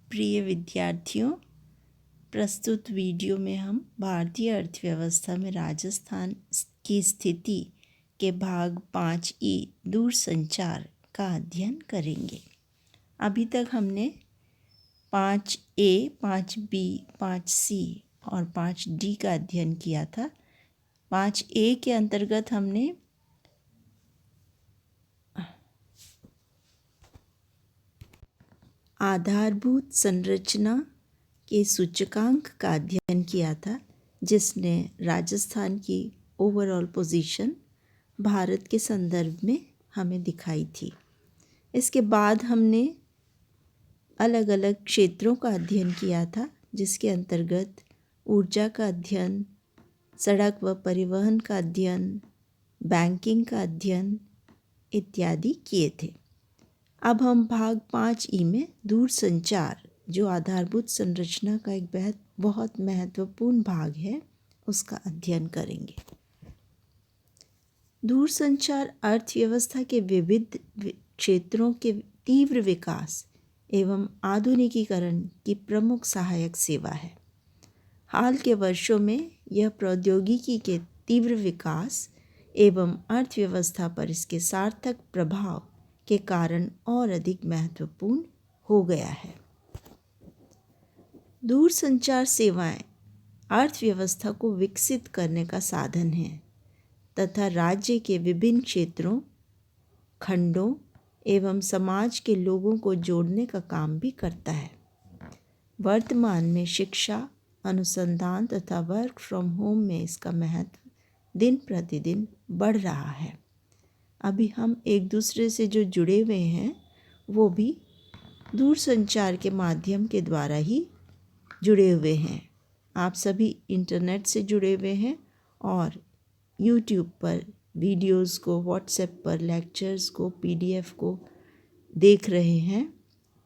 प्रिय विद्यार्थियों, प्रस्तुत वीडियो में हम भारतीय अर्थव्यवस्था में राजस्थान की स्थिति के भाग 5E दूरसंचार का अध्ययन करेंगे। अभी तक हमने 5A, 5B, 5C और 5D का अध्ययन किया था। 5A के अंतर्गत हमने आधारभूत संरचना के सूचकांक का अध्ययन किया था, जिसने राजस्थान की ओवरऑल पोजीशन भारत के संदर्भ में हमें दिखाई थी। इसके बाद हमने अलग अलग क्षेत्रों का अध्ययन किया था, जिसके अंतर्गत ऊर्जा का अध्ययन, सड़क व परिवहन का अध्ययन, बैंकिंग का अध्ययन इत्यादि किए थे। अब हम भाग 5E में दूरसंचार, जो आधारभूत संरचना का एक बहुत महत्वपूर्ण भाग है, उसका अध्ययन करेंगे। दूरसंचार अर्थव्यवस्था के विविध क्षेत्रों के तीव्र विकास एवं आधुनिकीकरण की प्रमुख सहायक सेवा है। हाल के वर्षों में यह प्रौद्योगिकी के तीव्र विकास एवं अर्थव्यवस्था पर इसके सार्थक प्रभाव के कारण और अधिक महत्वपूर्ण हो गया है। दूरसंचार सेवाएं अर्थव्यवस्था को विकसित करने का साधन है तथा राज्य के विभिन्न क्षेत्रों, खंडों एवं समाज के लोगों को जोड़ने का काम भी करता है। वर्तमान में शिक्षा, अनुसंधान तथा वर्क फ्रॉम होम में इसका महत्व दिन प्रतिदिन बढ़ रहा है। अभी हम एक दूसरे से जो जुड़े हुए हैं, वो भी दूरसंचार के माध्यम के द्वारा ही जुड़े हुए हैं। आप सभी इंटरनेट से जुड़े हुए हैं और यूट्यूब पर वीडियोस को, व्हाट्सएप पर लेक्चर्स को, पीडीएफ को देख रहे हैं,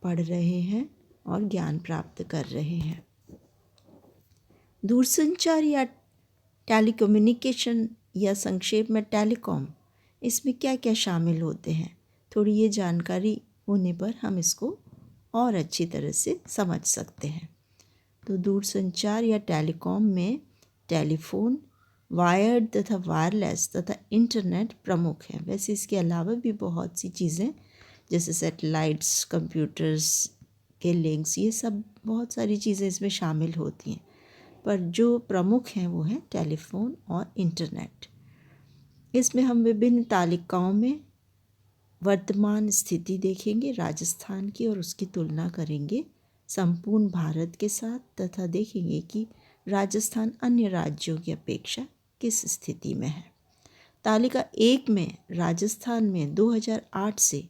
पढ़ रहे हैं और ज्ञान प्राप्त कर रहे हैं। दूरसंचार या टेलीकम्युनिकेशन या संक्षेप में टेलीकॉम, इसमें क्या क्या शामिल होते हैं, थोड़ी ये जानकारी होने पर हम इसको और अच्छी तरह से समझ सकते हैं। तो दूरसंचार या टेलीकॉम में टेलीफोन, वायर्ड तथा वायरलेस तथा इंटरनेट प्रमुख हैं। वैसे इसके अलावा भी बहुत सी चीज़ें जैसे सैटेलाइट्स, कंप्यूटर्स के लिंक्स, ये सब बहुत सारी चीज़ें इसमें शामिल होती हैं, पर जो प्रमुख हैं वो हैं टेलीफोन और इंटरनेट। इसमें हम विभिन्न तालिकाओं में वर्तमान स्थिति देखेंगे राजस्थान की और उसकी तुलना करेंगे संपूर्ण भारत के साथ, तथा देखेंगे कि राजस्थान अन्य राज्यों की अपेक्षा किस स्थिति में है। तालिका 1 में राजस्थान में 2008 से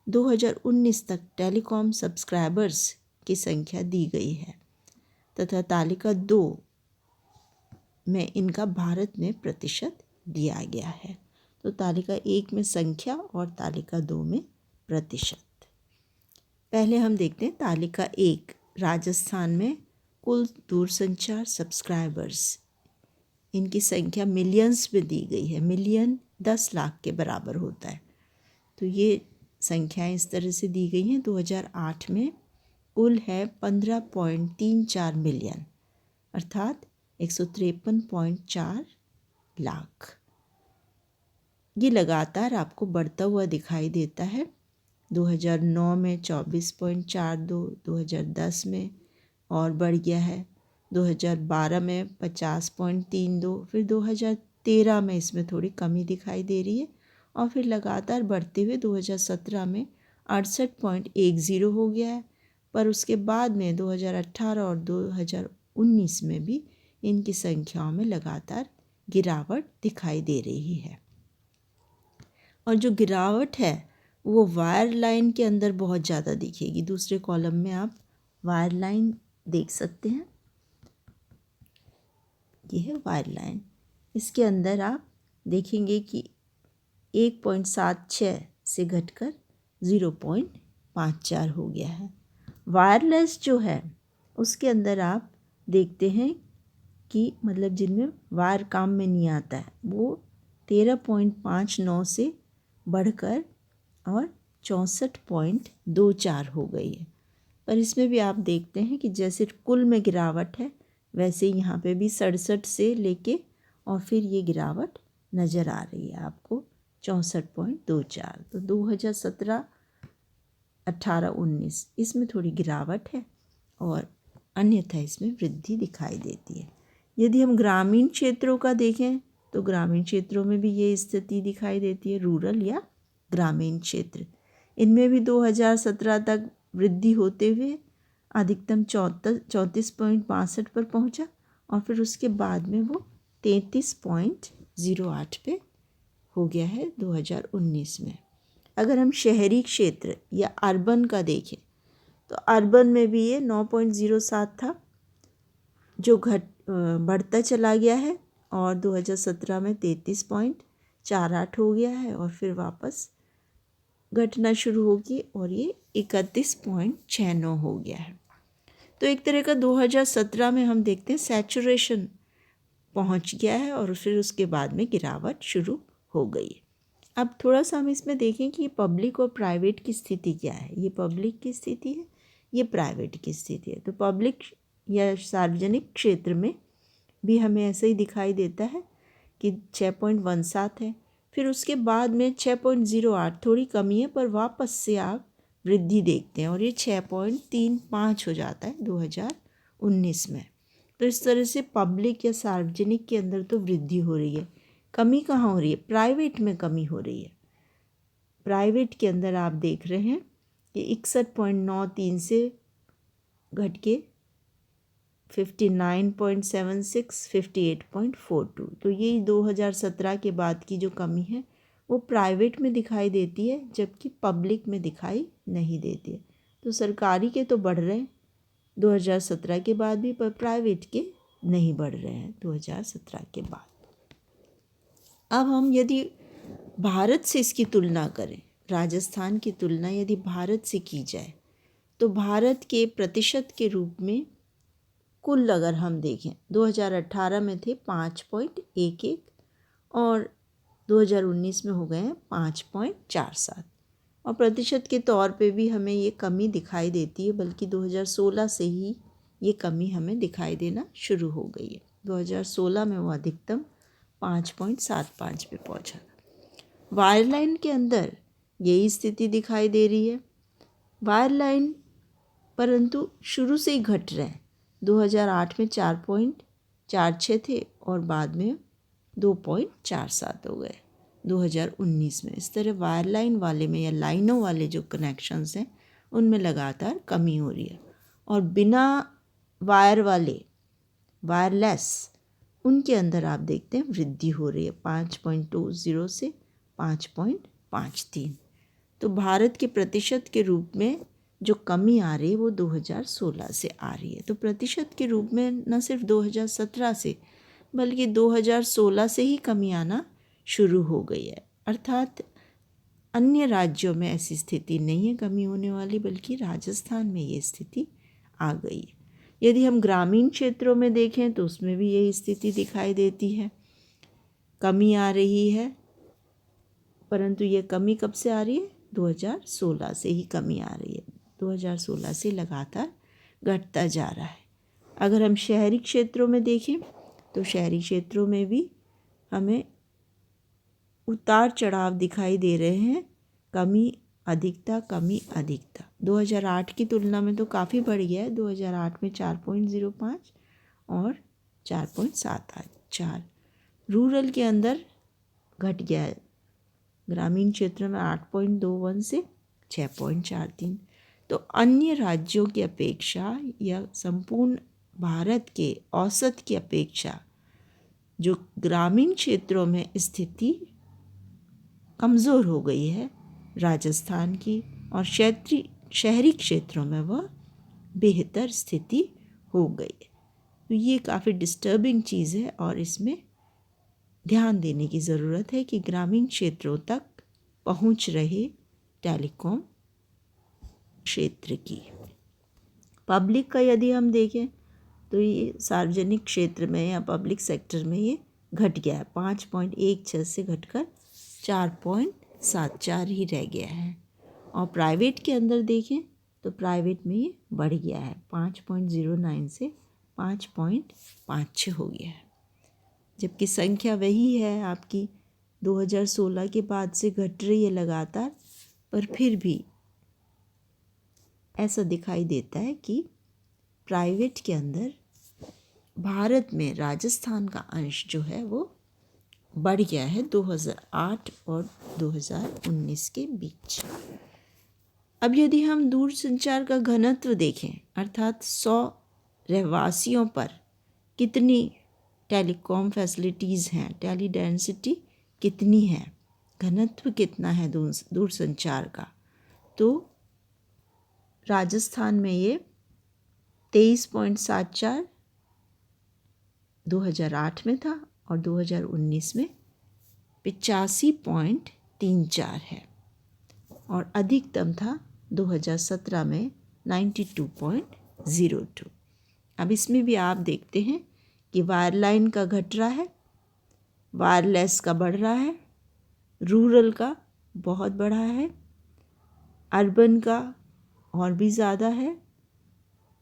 2019 तक टेलीकॉम सब्सक्राइबर्स की संख्या दी गई है तथा तालिका 2 में इनका भारत में प्रतिशत दिया गया है। तो तालिका 1 में संख्या और तालिका 2 में प्रतिशत। पहले हम देखते हैं तालिका 1, राजस्थान में कुल दूरसंचार सब्सक्राइबर्स, इनकी संख्या मिलियंस में दी गई है। मिलियन 10 लाख के बराबर होता है। तो ये संख्याएं इस तरह से दी गई हैं। 2008 में कुल है 15.34 मिलियन, अर्थात 153.4 लाख। ये लगातार आपको बढ़ता हुआ दिखाई देता है। 2009 में 24.42, 2010 में और बढ़ गया है, 2012 में 50.32, फिर 2013 में इसमें थोड़ी कमी दिखाई दे रही है और फिर लगातार बढ़ते हुए 2017 में 68.10 हो गया है। पर उसके बाद में 2018 और 2019 में भी इनकी संख्याओं में लगातार गिरावट दिखाई दे रही है। और जो गिरावट है वो वायर लाइन के अंदर बहुत ज़्यादा दिखेगी। दूसरे कॉलम में आप वायर लाइन देख सकते हैं, ये है वायर लाइन। इसके अंदर आप देखेंगे कि 1.76 से घटकर 0.54 हो गया है। वायरलेस जो है उसके अंदर आप देखते हैं कि मतलब जिनमें वायर काम में नहीं आता है, वो 13.59 से बढ़कर और 64.24 हो गई है। पर इसमें भी आप देखते हैं कि जैसे कुल में गिरावट है वैसे ही यहाँ पे भी 67 से लेके और फिर ये गिरावट नज़र आ रही है आपको 64.24। तो 2017, 18, 19 इसमें थोड़ी गिरावट है और अन्यथा इसमें वृद्धि दिखाई देती है। यदि हम ग्रामीण क्षेत्रों का देखें तो ग्रामीण क्षेत्रों में भी ये स्थिति दिखाई देती है, रूरल या ग्रामीण क्षेत्र। इनमें भी 2017 तक वृद्धि होते हुए अधिकतम 34.62 पर पहुंचा और फिर उसके बाद में वो 33.08 पे हो गया है 2019 में। अगर हम शहरी क्षेत्र या अर्बन का देखें तो अर्बन में भी ये 9.07 था जो बढ़ता चला गया है और 2017 में 33.48 हो गया है और फिर वापस घटना शुरू होगी और ये 31.69 हो गया है। तो एक तरह का 2017 में हम देखते हैं सैचुरेशन पहुंच गया है और फिर उसके बाद में गिरावट शुरू हो गई। अब थोड़ा सा हम इसमें देखें कि ये पब्लिक और प्राइवेट की स्थिति क्या है। ये पब्लिक की स्थिति है, ये प्राइवेट की स्थिति है। तो पब्लिक या सार्वजनिक क्षेत्र में भी हमें ऐसे ही दिखाई देता है कि 6.17 है, फिर उसके बाद में 6.08 थोड़ी कमी है पर वापस से आप वृद्धि देखते हैं और ये 6.35 हो जाता है 2019 में। तो इस तरह से पब्लिक या सार्वजनिक के अंदर तो वृद्धि हो रही है। कमी कहाँ हो रही है? प्राइवेट में कमी हो रही है। प्राइवेट के अंदर आप देख रहे हैं कि 61.93 से घट के 59.76, 58.42। तो ये 2017 के बाद की जो कमी है वो प्राइवेट में दिखाई देती है जबकि पब्लिक में दिखाई नहीं देती है। तो सरकारी के तो बढ़ रहे हैं 2017 के बाद भी, पर प्राइवेट के नहीं बढ़ रहे हैं 2017 के बाद। अब हम यदि भारत से इसकी तुलना करें, राजस्थान की तुलना यदि भारत से की जाए तो भारत के प्रतिशत के रूप में कुल अगर हम देखें 2018 में थे 5.11 और 2019 में हो गए हैं 5.47 और प्रतिशत के तौर पे भी हमें ये कमी दिखाई देती है, बल्कि 2016 से ही ये कमी हमें दिखाई देना शुरू हो गई है। 2016 में वो अधिकतम 5.75 पे पहुंचा। वायरलाइन के अंदर यही स्थिति दिखाई दे रही है। वायरलाइन परंतु शुरू से ही घट रहे हैं। 2008 में 4.46 थे और बाद में 2.47 हो गए 2019 में। इस तरह वायरलाइन वाले में या लाइनों वाले जो कनेक्शंस हैं उनमें लगातार कमी हो रही है और बिना वायर वाले वायरलेस उनके अंदर आप देखते हैं वृद्धि हो रही है 5.20 से 5.53। तो भारत के प्रतिशत के रूप में जो कमी आ रही है वो 2016 से आ रही है। तो प्रतिशत के रूप में न सिर्फ 2017 से बल्कि 2016 से ही कमी आना शुरू हो गई है। अर्थात अन्य राज्यों में ऐसी स्थिति नहीं है कमी होने वाली, बल्कि राजस्थान में ये स्थिति आ गई है। यदि हम ग्रामीण क्षेत्रों में देखें तो उसमें भी यही स्थिति दिखाई देती है, कमी आ रही है, परंतु ये कमी कब से आ रही है? 2016 से ही कमी आ रही है। 2016 से लगातार घटता जा रहा है। अगर हम शहरी क्षेत्रों में देखें तो शहरी क्षेत्रों में भी हमें उतार चढ़ाव दिखाई दे रहे हैं, कमी अधिकता 2008 की तुलना में तो काफ़ी बढ़ गया है। 2008 में 4.05 और 4.74। रूरल के अंदर घट गया है, ग्रामीण क्षेत्र में 8.21 से 6.43। तो अन्य राज्यों की अपेक्षा या संपूर्ण भारत के औसत की अपेक्षा जो ग्रामीण क्षेत्रों में स्थिति कमज़ोर हो गई है राजस्थान की, और शहरी क्षेत्रों में वह बेहतर स्थिति हो गई है। तो ये काफ़ी डिस्टर्बिंग चीज़ है और इसमें ध्यान देने की ज़रूरत है कि ग्रामीण क्षेत्रों तक पहुंच रहे टेलीकॉम क्षेत्र की। पब्लिक का यदि हम देखें तो ये सार्वजनिक क्षेत्र में या पब्लिक सेक्टर में ये घट गया है, 5.16 से घटकर 4.74 ही रह गया है। और प्राइवेट के अंदर देखें तो प्राइवेट में ये बढ़ गया है, 5.09 से 5.56 हो गया है। जबकि संख्या वही है आपकी 2016 के बाद से घट रही है लगातार, पर फिर भी ऐसा दिखाई देता है कि प्राइवेट के अंदर भारत में राजस्थान का अंश जो है वो बढ़ गया है 2008 और 2019 के बीच। अब यदि हम दूरसंचार का घनत्व देखें, अर्थात 100 रहवासियों पर कितनी टेलीकॉम फैसिलिटीज़ हैं, टेली डेंसिटी कितनी है, घनत्व कितना है दूरसंचार का, तो राजस्थान में ये 23.74 2008 में था और 2019 में 85.34 है, और अधिकतम था 2017 में 92.02। अब इसमें भी आप देखते हैं कि वायरलाइन का घट रहा है, वायरलेस का बढ़ रहा है, रूरल का बहुत बढ़ा है, अर्बन का और भी ज़्यादा है,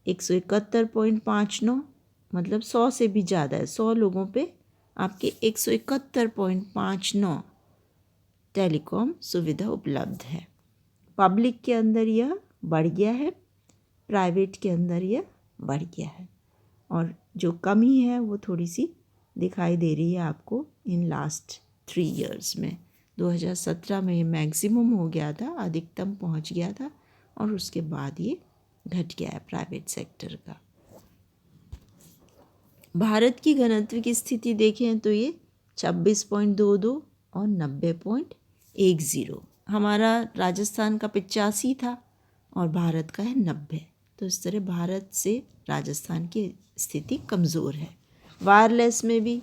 171.59, मतलब 100 से भी ज़्यादा है। 100 लोगों पे आपके 171.59 टेलीकॉम सुविधा उपलब्ध है। पब्लिक के अंदर यह बढ़ गया है, प्राइवेट के अंदर यह बढ़ गया है, और जो कमी है वो थोड़ी सी दिखाई दे रही है आपको इन लास्ट 3 इयर्स में। 2017 में ये मैक्सिमम हो गया था, अधिकतम पहुंच गया था, और उसके बाद ये घट गया है प्राइवेट सेक्टर का। भारत की घनत्व की स्थिति देखें तो ये 26.22 और 90.10। हमारा राजस्थान का 85 था और भारत का है 90। तो इस तरह भारत से राजस्थान की स्थिति कमज़ोर है। वायरलेस में भी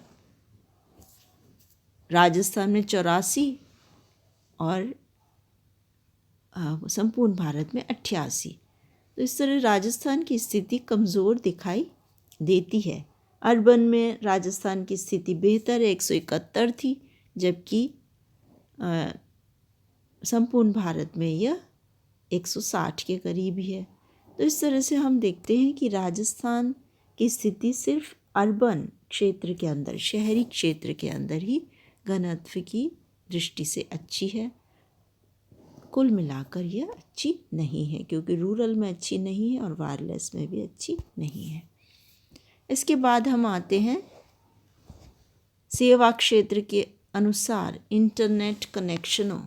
राजस्थान में 84 और संपूर्ण भारत में 88। तो इस तरह राजस्थान की स्थिति कमज़ोर दिखाई देती है। अर्बन में राजस्थान की स्थिति बेहतर है, 171 थी, जबकि संपूर्ण भारत में यह 160 के करीब ही है। तो इस तरह से हम देखते हैं कि राजस्थान की स्थिति सिर्फ अर्बन क्षेत्र के अंदर, शहरी क्षेत्र के अंदर ही घनत्व की दृष्टि से अच्छी है। कुल मिलाकर यह अच्छी नहीं है, क्योंकि रूरल में अच्छी नहीं है और वायरलेस में भी अच्छी नहीं है। इसके बाद हम आते हैं सेवा क्षेत्र के अनुसार इंटरनेट कनेक्शनों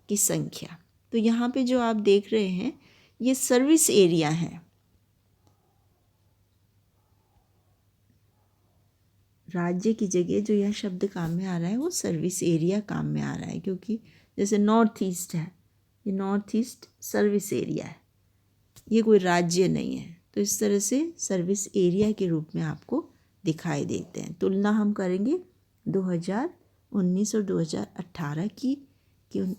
की संख्या। तो यहाँ पे जो आप देख रहे हैं ये सर्विस एरिया है। राज्य की जगह जो यह शब्द काम में आ रहा है वो सर्विस एरिया काम में आ रहा है, क्योंकि जैसे नॉर्थ ईस्ट है, ये नॉर्थ ईस्ट सर्विस एरिया है, ये कोई राज्य नहीं है। तो इस तरह से सर्विस एरिया के रूप में आपको दिखाई देते हैं। तुलना हम करेंगे 2019 और 2018 की कि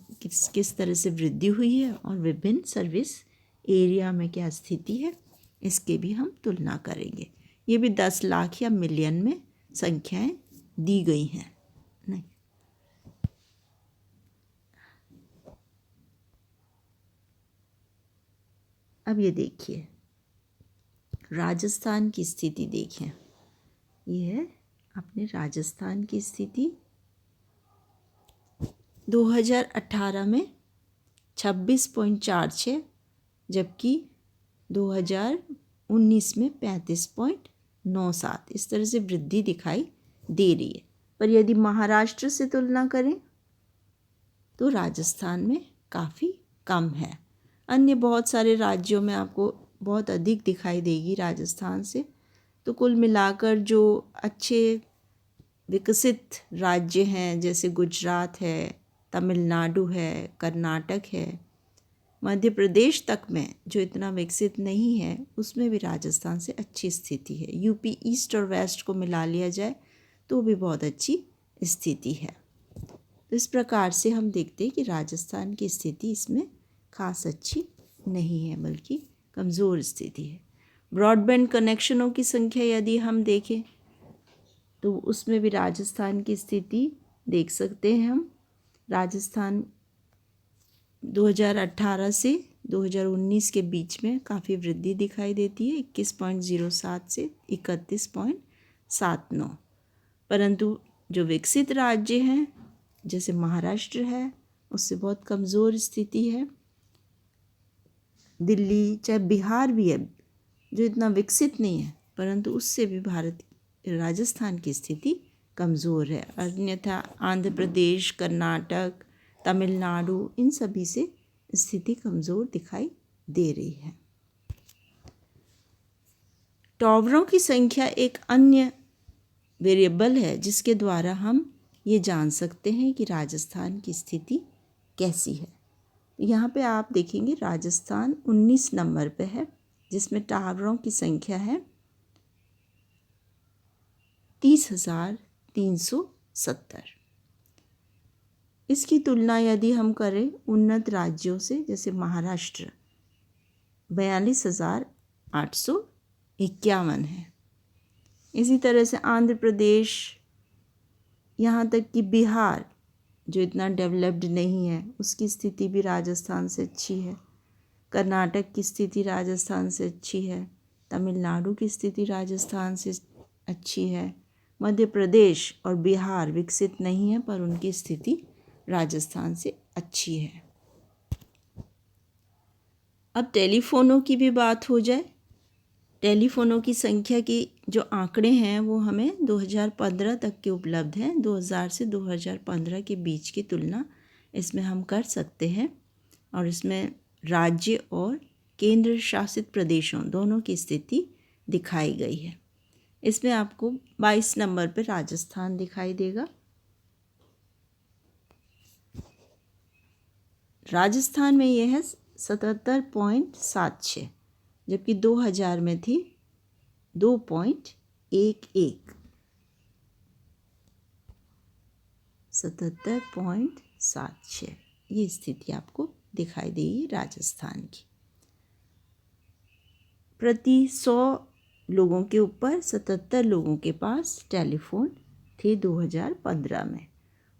किस तरह से वृद्धि हुई है और विभिन्न सर्विस एरिया में क्या स्थिति है, इसके भी हम तुलना करेंगे। ये भी 10 लाख या मिलियन में संख्याएं दी गई हैं। नहीं, अब ये देखिए राजस्थान की स्थिति देखें। ये है अपने राजस्थान की स्थिति 2018 में 26.46, जबकि 2019 में 35.97। इस तरह से वृद्धि दिखाई दे रही है। पर यदि महाराष्ट्र से तुलना करें तो राजस्थान में काफ़ी कम है। अन्य बहुत सारे राज्यों में आपको बहुत अधिक दिखाई देगी राजस्थान से। तो कुल मिलाकर जो अच्छे विकसित राज्य हैं, जैसे गुजरात है, तमिलनाडु है, कर्नाटक है, मध्य प्रदेश तक में जो इतना विकसित नहीं है, उसमें भी राजस्थान से अच्छी स्थिति है। यूपी ईस्ट और वेस्ट को मिला लिया जाए तो भी बहुत अच्छी स्थिति है। तो इस प्रकार से हम देखते हैं कि राजस्थान की स्थिति इसमें खास अच्छी नहीं है, बल्कि कमज़ोर स्थिति है। ब्रॉडबैंड कनेक्शनों की संख्या यदि हम देखें तो उसमें भी राजस्थान की स्थिति देख सकते हैं हम। राजस्थान 2018 से 2019 के बीच में काफ़ी वृद्धि दिखाई देती है 21.07 से 31.79। परंतु जो विकसित राज्य हैं जैसे महाराष्ट्र है उससे बहुत कमज़ोर स्थिति है। दिल्ली चाहे बिहार भी है जो इतना विकसित नहीं है परंतु उससे भी राजस्थान की स्थिति कमज़ोर है। अन्यथा आंध्र प्रदेश, कर्नाटक, तमिलनाडु इन सभी से स्थिति कमज़ोर दिखाई दे रही है। टावरों की संख्या एक अन्य वेरिएबल है जिसके द्वारा हम ये जान सकते हैं कि राजस्थान की स्थिति कैसी है। यहाँ पे आप देखेंगे राजस्थान 19 नंबर पे है जिसमें टावरों की संख्या है 30,370। इसकी तुलना यदि हम करें उन्नत राज्यों से जैसे महाराष्ट्र 42,851 है। इसी तरह से आंध्र प्रदेश, यहाँ तक कि बिहार जो इतना डेवलप्ड नहीं है उसकी स्थिति भी राजस्थान से अच्छी है। कर्नाटक की स्थिति राजस्थान से अच्छी है। तमिलनाडु की स्थिति राजस्थान से अच्छी है। मध्य प्रदेश और बिहार विकसित नहीं है पर उनकी स्थिति राजस्थान से अच्छी है। अब टेलीफोनों की भी बात हो जाए। टेलीफोनों की संख्या की जो आंकड़े हैं वो हमें 2015 तक के उपलब्ध हैं। 2000 से 2015 के बीच की तुलना इसमें हम कर सकते हैं और इसमें राज्य और केंद्र शासित प्रदेशों दोनों की स्थिति दिखाई गई है। इसमें आपको 22 नंबर पर राजस्थान दिखाई देगा। राजस्थान में यह है 77.76 जबकि 2000 में थी 2.11। 77.76 ये स्थिति आपको दिखाई देगी राजस्थान की। प्रति 100 लोगों के ऊपर 77 लोगों के पास टेलीफोन थे 2015 में।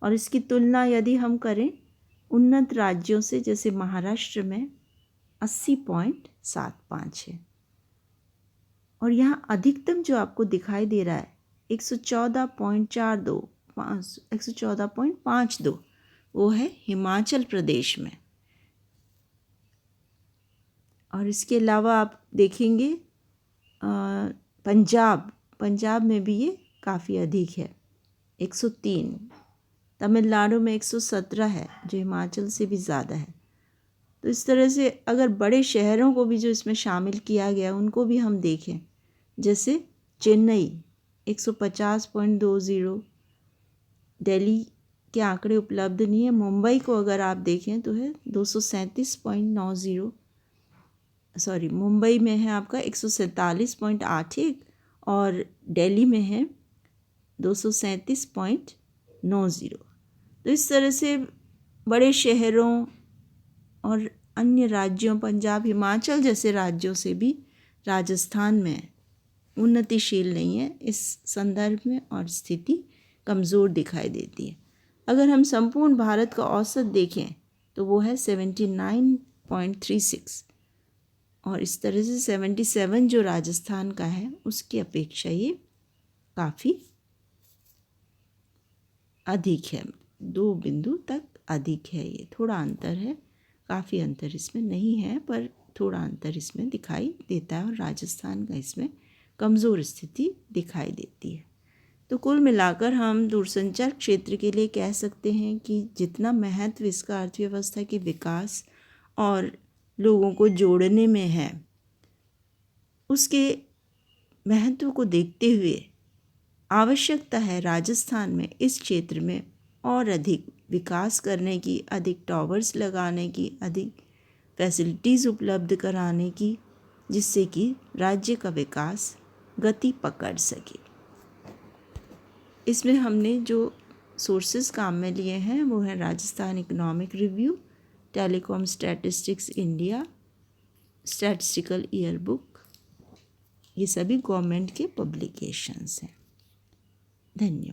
और इसकी तुलना यदि हम करें उन्नत राज्यों से जैसे महाराष्ट्र में 80.75 है। और यहाँ अधिकतम जो आपको दिखाई दे रहा है 114.52 वो है हिमाचल प्रदेश में। और इसके अलावा आप देखेंगे पंजाब में भी ये काफ़ी अधिक है 103। तमिलनाडु में 117 है जो हिमाचल से भी ज़्यादा है। तो इस तरह से अगर बड़े शहरों को भी जो इसमें शामिल किया गया उनको भी हम देखें जैसे चेन्नई 150.20, दिल्ली के आंकड़े उपलब्ध नहीं है। मुंबई को अगर आप देखें तो है 237.90, सॉरी मुंबई में है आपका 147.81 और दिल्ली में है 237.90। तो इस तरह से बड़े शहरों और अन्य राज्यों पंजाब, हिमाचल जैसे राज्यों से भी राजस्थान में उन्नतिशील नहीं है इस संदर्भ में और स्थिति कमज़ोर दिखाई देती है। अगर हम संपूर्ण भारत का औसत देखें तो वो है 79.36 और इस तरह से 77 जो राजस्थान का है उसकी अपेक्षा ये काफ़ी अधिक है, 2 बिंदु तक अधिक है। ये थोड़ा अंतर है, काफ़ी अंतर इसमें नहीं है पर थोड़ा अंतर इसमें दिखाई देता है और राजस्थान का इसमें कमज़ोर स्थिति दिखाई देती है। तो कुल मिलाकर हम दूरसंचार क्षेत्र के लिए कह सकते हैं कि जितना महत्व इसका अर्थव्यवस्था के विकास और लोगों को जोड़ने में है उसके महत्व को देखते हुए आवश्यकता है राजस्थान में इस क्षेत्र में और अधिक विकास करने की, अधिक टावर्स लगाने की, अधिक फैसिलिटीज़ उपलब्ध कराने की, जिससे कि राज्य का विकास गति पकड़ सके। इसमें हमने जो सोर्सेज काम में लिए हैं वो है Rajasthan economic review, telecom statistics India, statistical year book, ये सभी गवर्नमेंट के पब्लिकेशंस हैं। धन्यवाद।